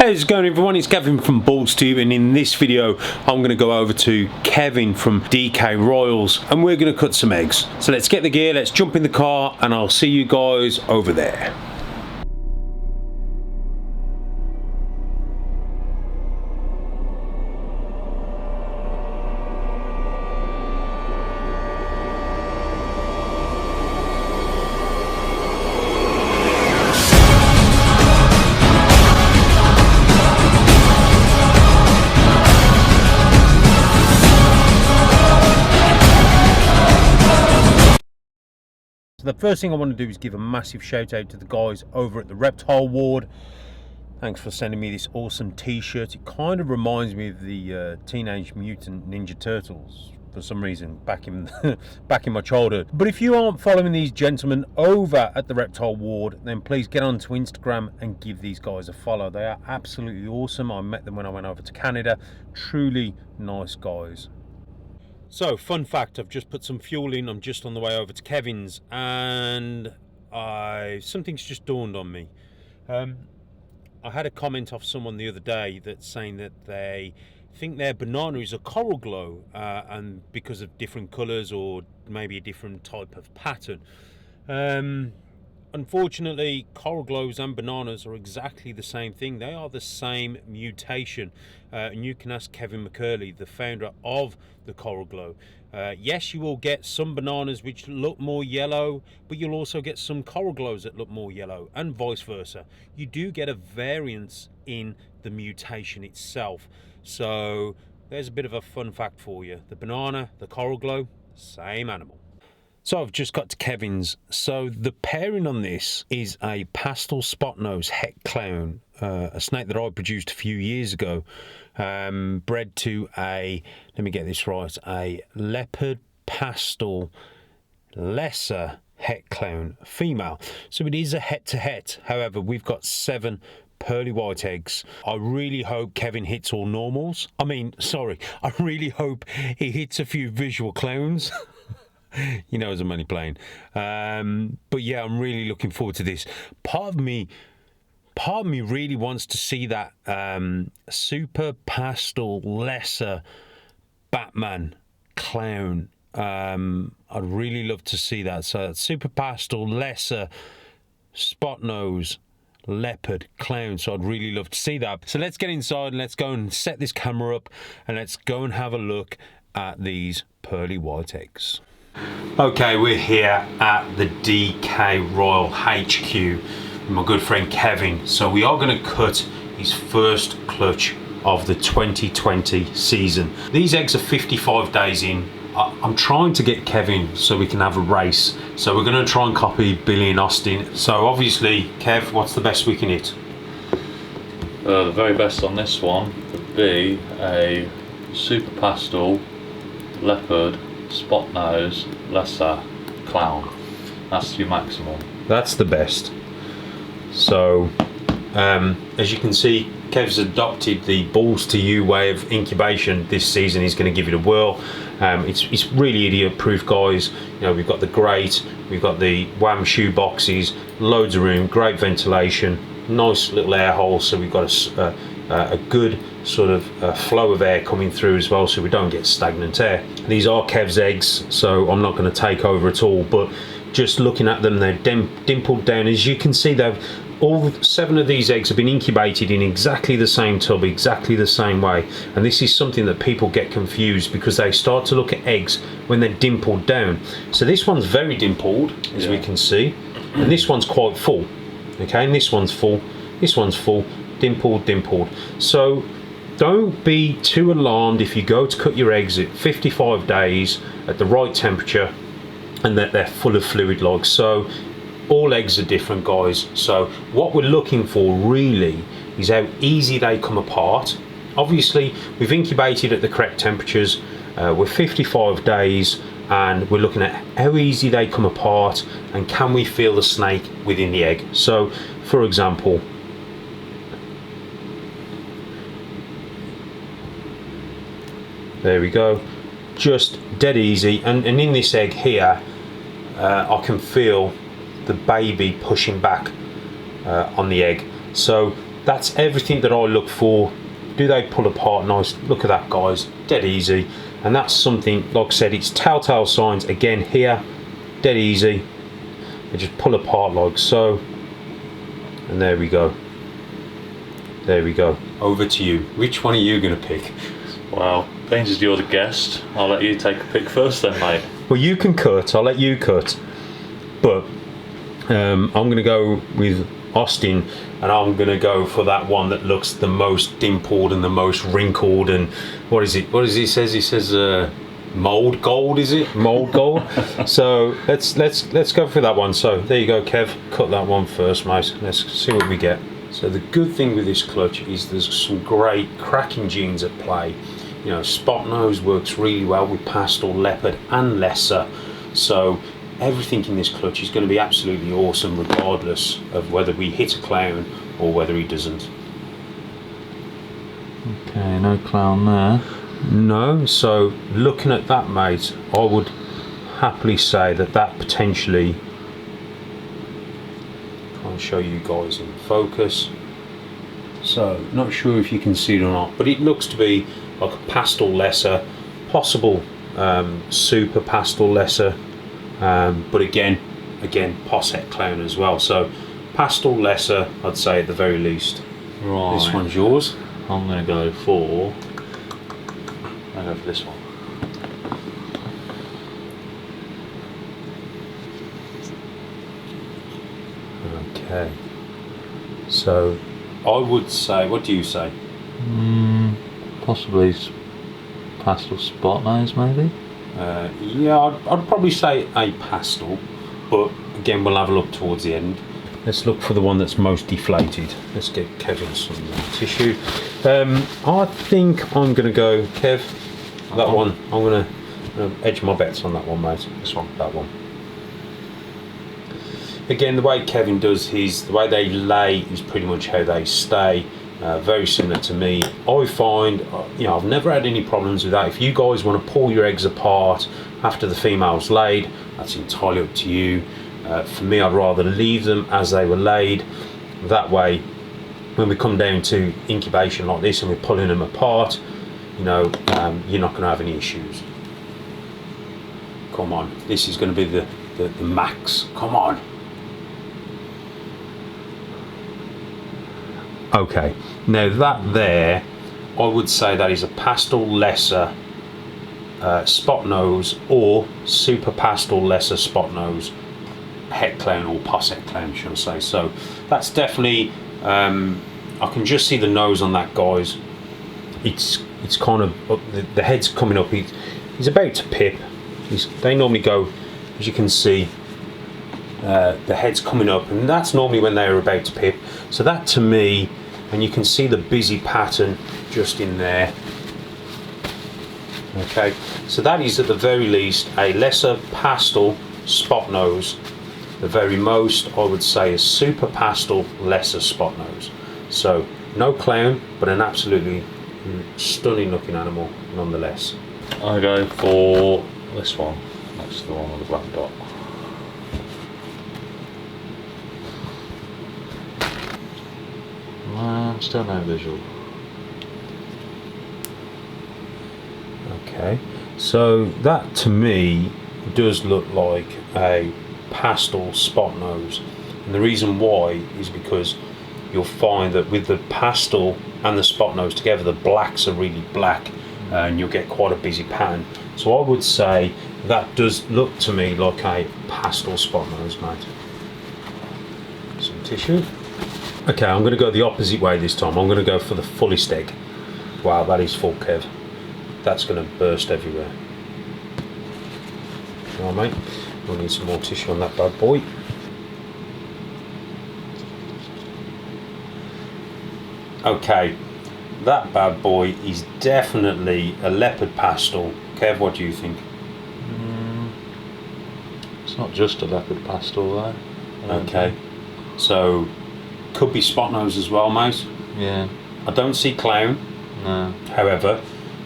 How's it going, everyone? It's Gavin from BallsTube, and in this video I'm going to go over to Kevin from DK Royals and we're going to cut some eggs. So let's get the gear, let's jump in the car, and I'll see you guys over there. So the first thing I want to do is give a massive shout out to the guys over at the Reptile Ward. Thanks for sending me this awesome t-shirt. It kind of reminds me of the Teenage Mutant Ninja Turtles for some reason back in my childhood. But if you aren't following these gentlemen over at the Reptile Ward, then please get onto Instagram and give these guys a follow. They are absolutely awesome. I met them when I went over to Canada. Truly nice guys. So, fun fact, I've just put some fuel in. I'm just on the way over to Kevin's, and something's just dawned on me. I had a comment off someone the other day that's saying that they think their banana is a coral glow, and because of different colours or maybe a different type of pattern. Unfortunately, coral glows and bananas are exactly the same thing. They are the same mutation, and you can ask Kevin McCurley, the founder of the coral glow. Yes, you will get some bananas which look more yellow, but you'll also get some coral glows that look more yellow, and vice versa. You do get a variance in the mutation itself. So there's a bit of a fun fact for you. The banana, the coral glow, same animal. So I've just got to Kevin's. So the pairing on this is a pastel spot nose het clown, a snake that I produced a few years ago, bred to a, let me get this right, a leopard pastel lesser het clown female. So it is a het to het. However, we've got 7 pearly white eggs. I really hope Kevin hits all normals. I really hope he hits a few visual clowns. You know, as I'm only playing. But yeah, I'm really looking forward to this. Part of me really wants to see that super pastel lesser Batman clown. I'd really love to see that. So that super pastel lesser spot nose leopard clown. So I'd really love to see that. So let's get inside and let's go and set this camera up and let's go and have a look at these pearly white eggs. Okay, we're here at the DK Royal HQ with my good friend Kevin. So we are going to cut his first clutch of the 2020 season. These eggs are 55 days in. I'm trying to get Kevin so we can have a race. So we're going to try and copy Billy and Austin. So obviously, Kev, what's the best we can hit? The very best on this one would be a super pastel leopard spot nose lesser clown. That's your maximum. That's the best. So as you can see, Kev's adopted the balls to you way of incubation this season. He's going to give it a whirl. It's really idiot proof, guys. You know, we've got the grate, we've got the WAM shoe boxes, loads of room, great ventilation, nice little air hole, so we've got a good sort of flow of air coming through as well, so we don't get stagnant air. These are Kev's eggs, so I'm not going to take over at all, but just looking at them, they're dimpled down. As you can see, all 7 of these eggs have been incubated in exactly the same tub, exactly the same way, and this is something that people get confused because they start to look at eggs when they're dimpled down. So this one's very dimpled, as we can see, and this one's quite full. Okay, and this one's full, dimpled. So don't be too alarmed if you go to cut your eggs at 55 days at the right temperature and that they're full of fluid logs. So all eggs are different, guys. So what we're looking for really is how easy they come apart. Obviously, we've incubated at the correct temperatures. We're 55 days and we're looking at how easy they come apart and can we feel the snake within the egg. So for example, there we go, just dead easy, and in this egg here I can feel the baby pushing back on the egg. So that's everything that I look for. Do they pull apart nice? Look at that, guys, dead easy. And that's something, like I said, it's telltale signs again here, dead easy. They just pull apart like so, and there we go. There we go. Over to you. Which one are you going to pick? Well, being as you're the guest, I'll let you take a pick first then, mate. Well, you can cut, I'll let you cut. But I'm going to go with Austin, and I'm going to go for that one that looks the most dimpled and the most wrinkled. And what is it? What does he says? He says mold gold, is it? Mold gold. So let's go for that one. So there you go, Kev. Cut that one first, mate. Let's see what we get. So the good thing with this clutch is there's some great cracking genes at play. You know, spot nose works really well with pastel, leopard and lesser. So everything in this clutch is going to be absolutely awesome regardless of whether we hit a clown or whether he doesn't. Okay, no clown there. No, so looking at that, mate, I would happily say that that potentially, I'll show you guys in focus. So not sure if you can see it or not, but it looks to be like a pastel lesser, possible super pastel lesser, but again posset clown as well. So pastel lesser, I'd say at the very least. Right. This one's yours. I'm going to go for. I'll go for this one. Okay. So I would say, what do you say? Possibly pastel spot nose, maybe. Yeah, I'd probably say a pastel, but again we'll have a look towards the end. Let's look for the one that's most deflated. Let's get Kevin some tissue. I think I'm going to go, Kev, that one. I'm going to edge my bets on that one, mate. This one, that one. Again, the way Kevin does his, the way they lay is pretty much how they stay. Very similar to me. I find, you know, I've never had any problems with that. If you guys want to pull your eggs apart after the female's laid, that's entirely up to you. For me, I'd rather leave them as they were laid. That way, when we come down to incubation like this and we're pulling them apart, you know, you're not going to have any issues. Come on, this is going to be the max. Come on. Okay, now that there, I would say that is a pastel lesser spot nose or super pastel lesser spot nose het clown or posset clown, shall I say. So that's definitely, I can just see the nose on that, guys. It's kind of, the head's coming up, he's about to pip. They normally go, as you can see, the head's coming up, and that's normally when they're about to pip. So that to me, and you can see the busy pattern just in there. Okay, so that is at the very least a lesser pastel spot nose. The very most, I would say, a super pastel lesser spot nose. So no clown, but an absolutely stunning looking animal nonetheless. I go for this one. That's the one with the black dot. Still no visual. Okay, so that to me does look like a pastel spot nose, and the reason why is because you'll find that with the pastel and the spot nose together, the blacks are really black, and you'll get quite a busy pattern. So I would say that does look to me like a pastel spot nose, mate. Some tissue. Okay, I'm going to go the opposite way this time. I'm going to go for the fullest egg. Wow, that is full, Kev. That's going to burst everywhere. All right, mate. We'll need some more tissue on that bad boy. Okay, that bad boy is definitely a leopard pastel. Kev, what do you think? It's not just a leopard pastel though. Okay, so could be spot nose as well, mate. Yeah. I don't see clown. No. However,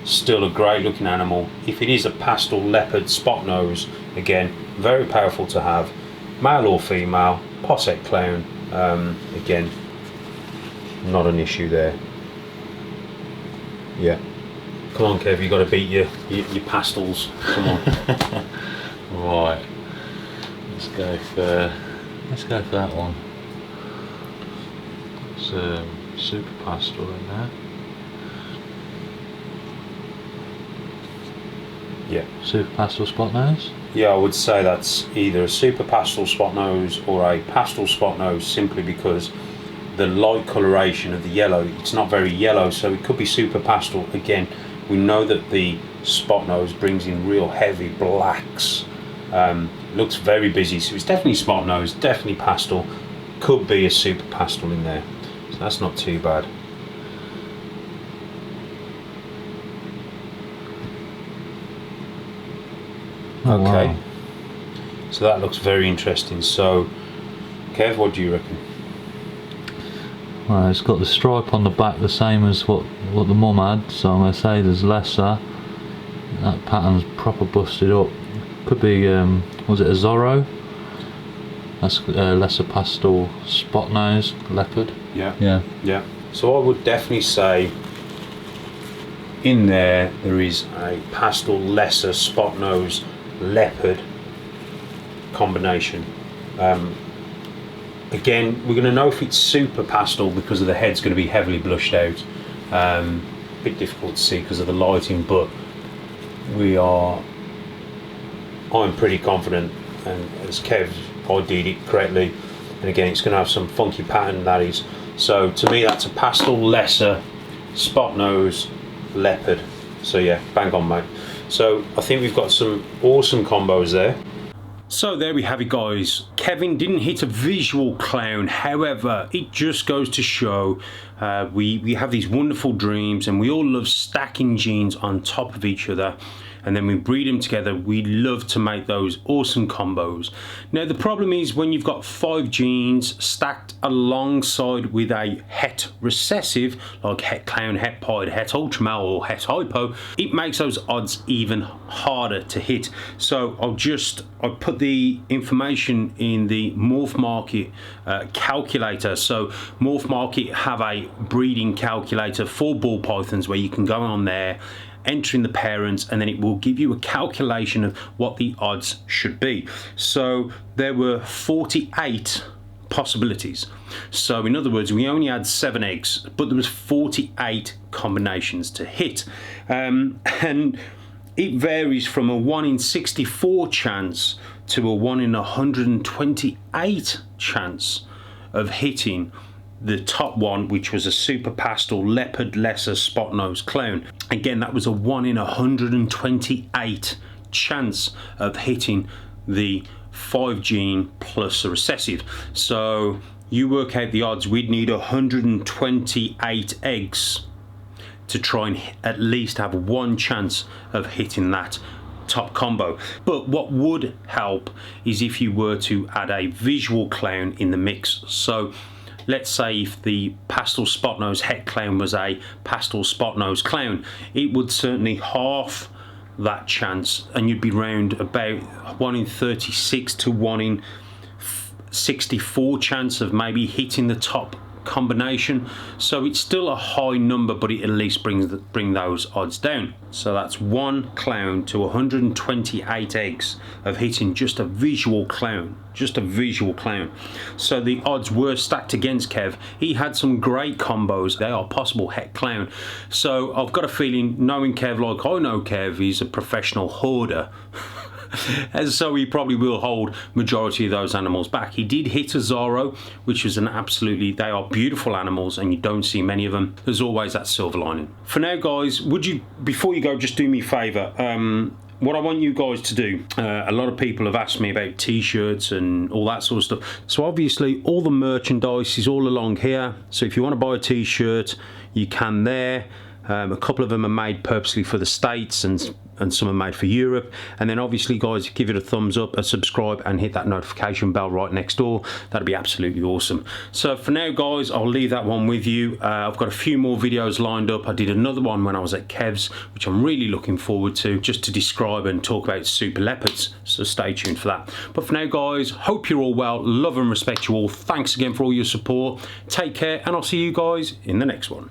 still a great looking animal. If it is a pastel leopard spot nose, again, very powerful to have. Male or female, posset clown, again, not an issue there. Yeah. Come on, Kev, you got to beat your pastels. Come on. Right. Let's go for that one. It's super pastel in there. Yeah. Super pastel spot nose? Yeah, I would say that's either a super pastel spot nose or a pastel spot nose, simply because the light coloration of the yellow, it's not very yellow, so it could be super pastel. Again, we know that the spot nose brings in real heavy blacks. Looks very busy, so it's definitely spot nose, definitely pastel. Could be a super pastel in there, so that's not too bad. Oh, okay, wow. So that looks very interesting. So Kev, what do you reckon? Well, it's got the stripe on the back the same as what the mum had, so I'm going to say there's lesser. That pattern's proper busted up. Could be, was it a Zorro? That's lesser pastel spot nose leopard. Yeah. So I would definitely say in there is a pastel lesser spot nose leopard combination. Again, we're going to know if it's super pastel because of the head's going to be heavily blushed out. A bit difficult to see because of the lighting, but I'm pretty confident, and as Kev, I did it correctly, and again it's going to have some funky pattern, that is. So to me that's a pastel lesser spot nose leopard. So yeah, bang on, mate. So I think we've got some awesome combos there. So there we have it, guys. Kevin didn't hit a visual clown, however it just goes to show we have these wonderful dreams, and we all love stacking genes on top of each other, and then we breed them together. We love to make those awesome combos. Now the problem is when you've got 5 genes stacked alongside with a het recessive, like het clown, het pied, het ultramale or het hypo, it makes those odds even harder to hit. So I put the information in the Morph Market calculator. So Morph Market have a breeding calculator for ball pythons where you can go on there, enter in the parents, and then it will give you a calculation of what the odds should be. So there were 48 possibilities. So in other words, we only had 7 eggs, but there was 48 combinations to hit. And it varies from a 1 in 64 chance to a 1 in 128 chance of hitting the top one, which was a super pastel leopard lesser spot nose clown. Again, that was a 1 in 128 chance of hitting the 5 gene plus a recessive. So you work out the odds. We'd need 128 eggs to try and at least have 1 chance of hitting that top combo. But what would help is if you were to add a visual clown in the mix. So let's say if the pastel spot nose het clown was a pastel spot nose clown, it would certainly half that chance, and you'd be round about 1 in 36 to 1 in 64 chance of maybe hitting the top combination. So it's still a high number, but it at least bring those odds down. So that's 1 clown to 128 eggs of hitting just a visual clown. So the odds were stacked against Kev. He had some great combos. They are possible het clown. So I've got a feeling, knowing Kev like I know Kev, he's a professional hoarder. And so he probably will hold majority of those animals back. He did hit a Zorro, which was they are beautiful animals and you don't see many of them. There's always that silver lining. For now, guys, before you go, just do me a favour. What I want you guys to do, a lot of people have asked me about t-shirts and all that sort of stuff. So obviously all the merchandise is all along here. So if you want to buy a t-shirt, you can there. A couple of them are made purposely for the States and and some are made for Europe. And then obviously guys, give it a thumbs up, a subscribe, and hit that notification bell right next door. That'd be absolutely awesome. So for now guys, I'll leave that one with you. I've got a few more videos lined up. I did another one when I was at Kev's, which I'm really looking forward to, just to describe and talk about super leopards, so stay tuned for that. But for now guys, hope you're all well, love and respect you all. Thanks again for all your support, take care, and I'll see you guys in the next one.